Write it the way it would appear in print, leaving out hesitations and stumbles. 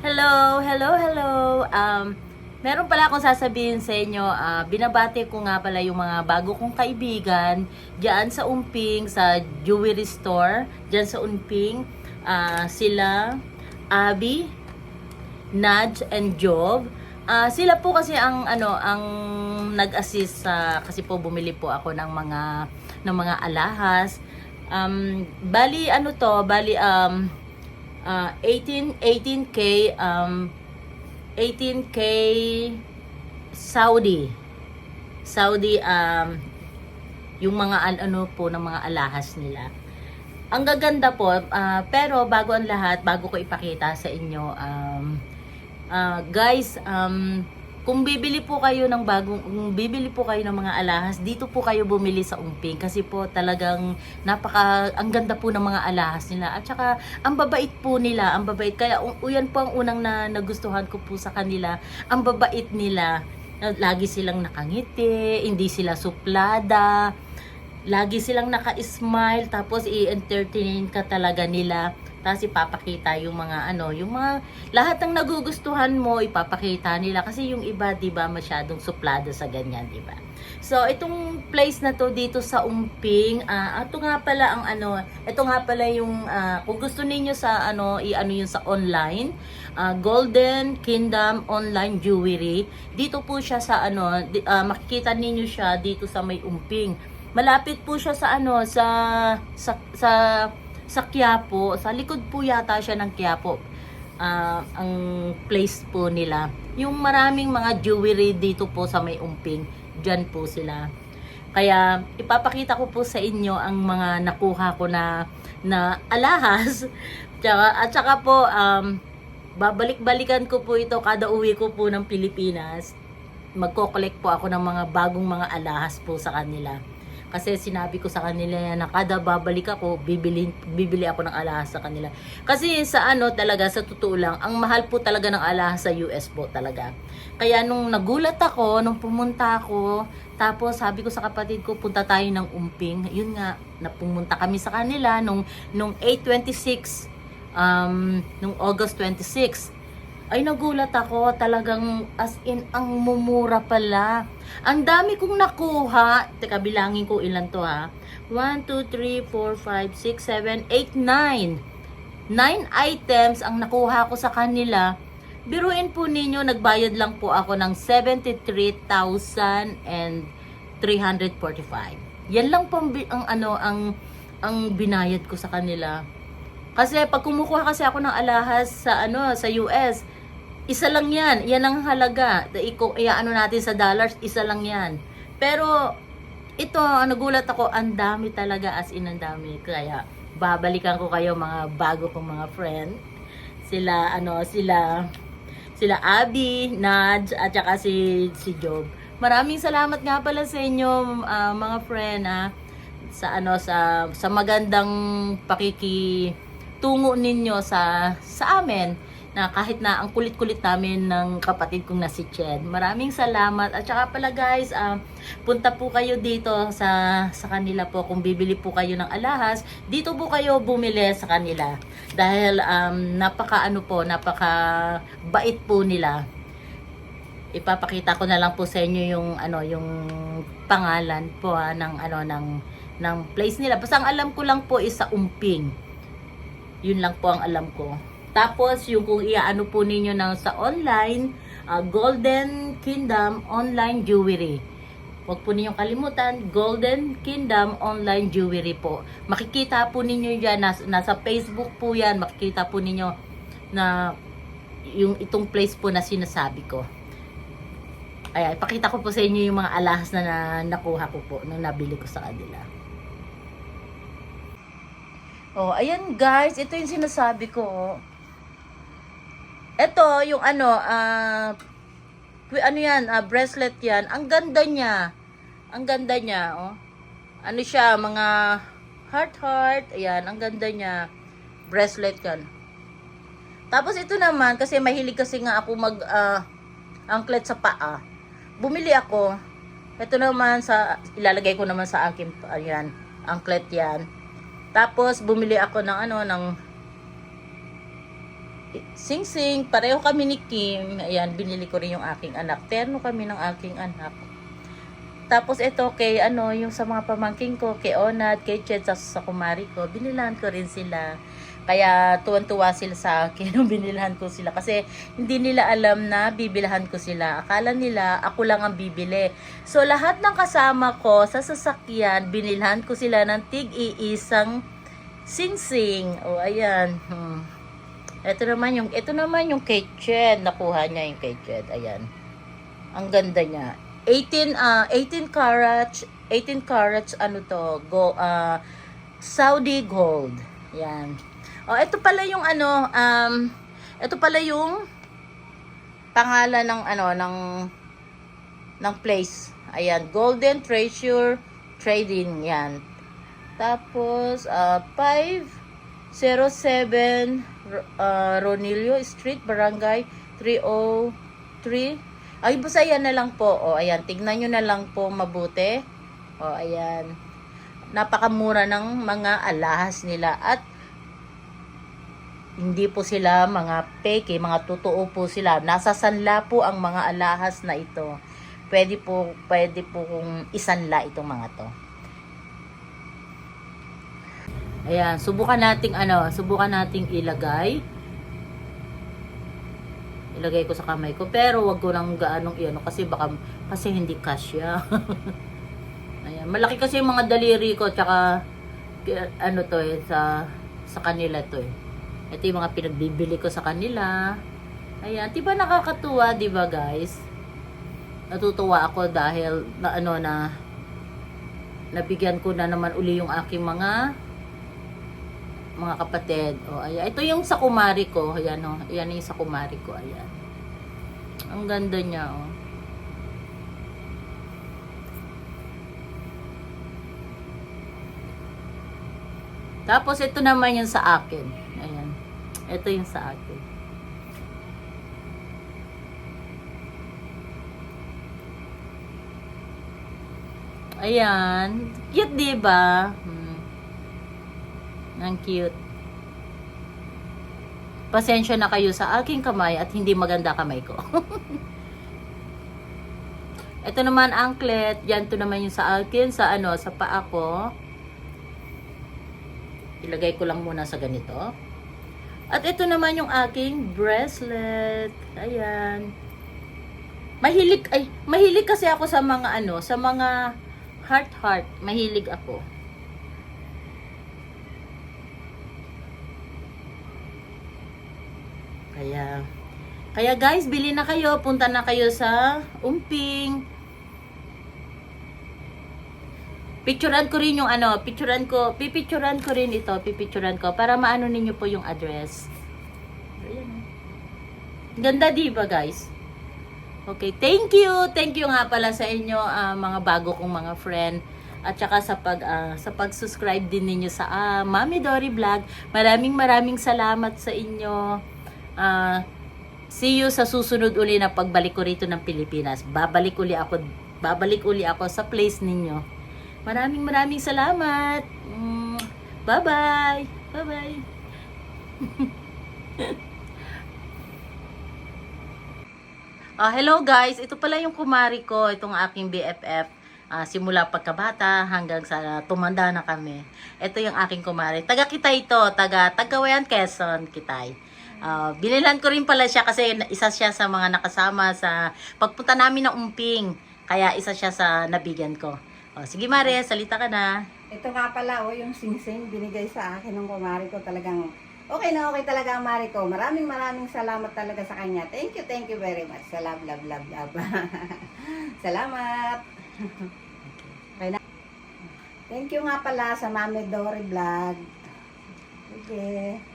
Hello, hello, hello. Meron pala akong sasabihin sa inyo. Binabati ko nga pala yung mga bago kong kaibigan diyan sa Umping, sa jewelry store, diyan sa Umping. Sila Abby, Nudge and Job. Sila po kasi ang nag-assist sa kasi po bumili po ako ng mga alahas. Bali 18k 18k Saudi yung mga ano po ng mga alahas nila. Ang gaganda po, pero bago ang lahat, bago ko ipakita sa inyo, guys, kung bibili po kayo ng mga alahas, dito po kayo bumili sa Umping kasi po talagang ang ganda po ng mga alahas nila at saka ang babait po nila, ang babait. Kaya yan po ang unang nagustuhan ko po sa kanila, ang babait nila. Lagi silang nakangiti, hindi sila suplada, lagi silang naka-smile, tapos i-entertain ka talaga nila. Tapos ipapakita yung mga lahat ng nagugustuhan mo, ipapakita nila kasi yung iba 'di ba masyadong suplado sa ganyan, 'di ba? So itong place na to dito sa Umping, ito nga pala ito nga pala yung kung gusto niyo sa i-ano yun sa online, Golden Kingdom Online Jewelry. Dito po siya sa makikita niyo siya dito sa may Umping. Malapit po siya sa sa Quiapo, sa likod po yata siya ng Quiapo. Ang place po nila. Yung maraming mga jewelry dito po sa may Umping, dyan po sila. Kaya ipapakita ko po sa inyo ang mga nakuha ko na alahas. At saka po babalik-balikan ko po ito kada uwi ko po ng Pilipinas. Magko-collect po ako ng mga bagong mga alahas po sa kanila. Kasi sinabi ko sa kanila na kada babalik ako, bibili ako ng alahas sa kanila. Kasi sa talaga, sa totoo lang, ang mahal po talaga ng alahas sa US po talaga. Kaya nung nagulat ako, nung pumunta ako, tapos sabi ko sa kapatid ko, punta tayo ng Umping. Yun nga, napumunta kami sa kanila nung 8/26, nung August 26. Ay nagulat ako, talagang as in ang mumura pala. Ang dami kong nakuha. Teka, bilangin ko ilan to ha. 1, 2, 3, 4, 5, 6, 7, 8, 9. 9 items ang nakuha ko sa kanila. Biruin po ninyo, nagbayad lang po ako ng 73,345. Yan lang po ang binayad ko sa kanila. Kasi pag kumukuha kasi ako ng alahas sa US, isa lang yan. Yan ang halaga. Natin sa dollars, isa lang yan. Pero ito, nagulat ako, ang dami talaga, as in ang dami. Kaya babalikan ko kayo mga bago kong mga friend. Sila Abby, Nudge, at saka si Job. Maraming salamat nga pala sa inyo, mga friend, sa magandang pakikitungo ninyo sa amin, na kahit na ang kulit-kulit namin ng kapatid kong na si Ched. Maraming salamat. At saka pala guys, punta po kayo dito sa kanila po. Kung bibili po kayo ng alahas, dito po kayo bumili sa kanila. Dahil napaka bait po nila. Ipapakita ko na lang po sa inyo yung pangalan po ng place nila. Basta ang alam ko lang po is sa Umping. Yun lang po ang alam ko. Tapos, yung kung iaano po ninyo sa online, Golden Kingdom Online Jewelry. Huwag po ninyong kalimutan, Golden Kingdom Online Jewelry po. Makikita po ninyo dyan, nasa Facebook po yan, makikita po ninyo na itong place po na sinasabi ko. Ay, ipakita ko po sa inyo yung mga alahas na nakuha ko po, nung nabili ko sa kanila. Oh, ayan guys, ito yung sinasabi ko. Ito, yung bracelet yan. Ang ganda niya. Ang ganda niya, oh. Ano siya, mga heart. Ayan, ang ganda niya. Bracelet yan. Tapos ito naman, kasi mahilig kasi nga ako anklet sa paa. Bumili ako. Ito naman, ilalagay ko naman sa akin, ayan, anklet yan. Tapos, bumili ako ng Sing Sing, pareho kami ni Kim. Ayan, binili ko rin yung aking anak. Terno kami ng aking anak. Tapos ito kay yung sa mga pamangking ko, kay Onat, kay Ched, sa kumari ko, binilahan ko rin sila. Kaya tuwan-tuwa sila sa akin nung binilhan ko sila. Kasi hindi nila alam na bibilhan ko sila. Akala nila ako lang ang bibili. So lahat ng kasama ko sa sasakyan, binilhan ko sila ng tig-iisang sing-sing. O ayan. Ito naman yung kay Ched. Nakuha niya yung kay Ched. Ayan. Ang ganda niya. 18 carats Saudi gold. Yan. Oh, ito pala yung ito pala yung pangalan ng place. Ayan, Golden Treasure Trading yan. Tapos 507 Ronilio Street, Barangay 303. Ay, basta yan na lang po. O, ayan. Tignan nyo na lang po mabuti. O, ayan. Napakamura ng mga alahas nila. At, hindi po sila mga peke, mga totoo po sila. Nasa sanla po ang mga alahas na ito. Pwede po kung isanla itong mga to. Ayan. Subukan nating ilagay. Ilagay ko sa kamay ko, pero wag ko nang gaanong kasi hindi kasya. Ayan, malaki kasi yung mga daliri ko, tsaka sa kanila to eh. Ito yung mga pinagbibili ko sa kanila. Ayan, diba nakakatuwa, diba guys? Natutuwa ako dahil nabigyan ko na naman uli yung aking mga kapatid. O, ayan. Ito yung sa kumari ko. Ayan, o. Ayan yung sa kumari ko. Ayan. Ang ganda niya, o. Tapos, ito naman yung sa akin. Ayan. Ito yung sa akin. Ayan. Cute, diba? Ang cute. Pasensya na kayo sa aking kamay at hindi maganda kamay ko. Ito naman anklet. Yan to naman yung sa akin. Sa paa ko. Ilagay ko lang muna sa ganito. At ito naman yung aking bracelet. Ayan. Mahilig kasi ako sa mga sa mga heart. Mahilig ako. Kaya guys, bili na kayo, punta na kayo sa Umping. Picturean ko rin yung pipicturean ko rin ito, para maano ninyo po yung address. Ayan. Ganda diba guys? Okay, thank you nga pala sa inyo mga bago kong mga friend. At saka sa pag-subscribe din ninyo sa Mami Dory Vlog. Maraming salamat sa inyo. See you sa susunod uli na pagbalik ko rito ng Pilipinas. Babalik uli ako sa place ninyo. Maraming salamat. Bye-bye. Bye-bye. Hello guys, ito pala yung kumari ko, itong aking BFF. Simula pagkabata hanggang sa tumanda na kami. Ito yung aking kumari. Taga Kitay ito, taga Cagayan, Quezon, Kitay. Binilan ko rin pala siya kasi isa siya sa mga nakasama sa pagpunta namin ng Umping. Kaya isa siya sa nabigyan ko. Sige Mare, salita ka na. Ito nga pala yung singsing binigay sa akin ng kumari ko. Talagang okay na okay talaga ang Mari ko. Maraming salamat talaga sa kanya. Thank you very much. Sa love. Salamat. Okay na. Thank you nga pala sa Mami Dory Vlog. Okay.